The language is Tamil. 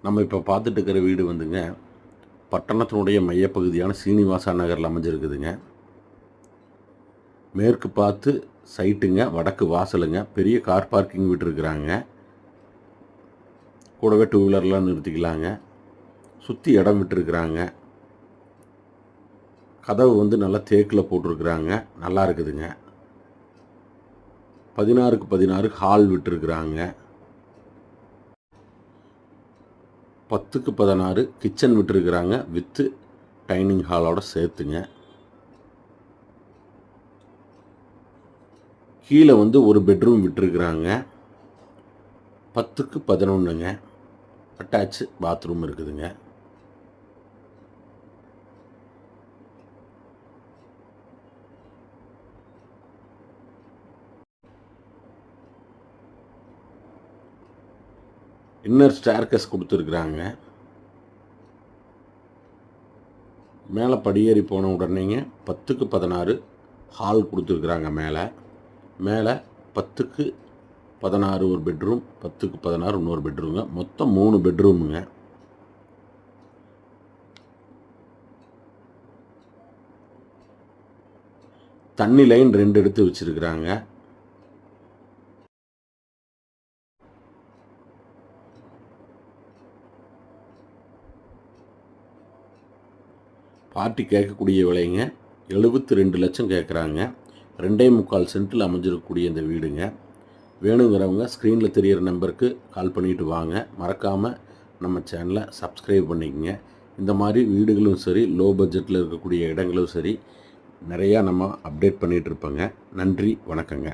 நம்ம இப்போ பார்த்துட்டு இருக்கிற வீடு வந்துங்க பட்டணத்தினுடைய மையப்பகுதியான சீனிவாசா நகரில் அமைஞ்சிருக்குதுங்க. மேற்கு பார்த்து சைட்டுங்க, வடக்கு வாசலுங்க, பெரிய கார் பார்க்கிங் விட்டுருக்குறாங்க. கூடவே டூ வீலர்லாம் நிறுத்திக்கலாங்க. சுற்றி இடம் விட்டுருக்குறாங்க. கதவு வந்து நல்லா தேக்கில் போட்டிருக்குறாங்க, நல்லா இருக்குதுங்க. 16க்கு 16 ஹால் விட்டுருக்குறாங்க. 10க்கு 16 கிச்சன் விட்டுருக்குறாங்க, வித்து டைனிங் ஹாலோட சேர்த்துங்க. கீழே வந்து ஒரு பெட்ரூம் விட்டுருக்குறாங்க. 10க்கு 11ங்க. அட்டாச் பாத்ரூம் இருக்குதுங்க. இன்னர் ஸ்டேர்கேஸ் கொடுத்துருக்குறாங்க. மேலே படியேறி போன உடனேங்க 10க்கு 16 ஹால் கொடுத்துருக்குறாங்க. மேலே 10க்கு 16 ஒரு பெட்ரூம், 10க்கு 16 இன்னொரு பெட்ரூமுங்க. மொத்தம் 3 பெட்ரூமுங்க. தண்ணி லைன் 2 எடுத்து வச்சுருக்குறாங்க. பார்ட்டி கேட்கக்கூடிய விலைங்க 72 லட்சம் கேட்குறாங்க. 2.25 சென்ட்டில் அமைஞ்சிருக்கக்கூடிய இந்த வீடுங்க. வேணுங்கிறவங்க ஸ்க்ரீனில் தெரிகிற நம்பருக்கு கால் பண்ணிவிட்டு வாங்க. மறக்காமல் நம்ம சேனலை சப்ஸ்கிரைப் பண்ணிக்கங்க. இந்த மாதிரி வீடுகளும் சரி, லோ பட்ஜெட்டில் இருக்கக்கூடிய இடங்களும் சரி, நிறையா நம்ம அப்டேட் பண்ணிகிட்ருப்போங்க. நன்றி, வணக்கங்க.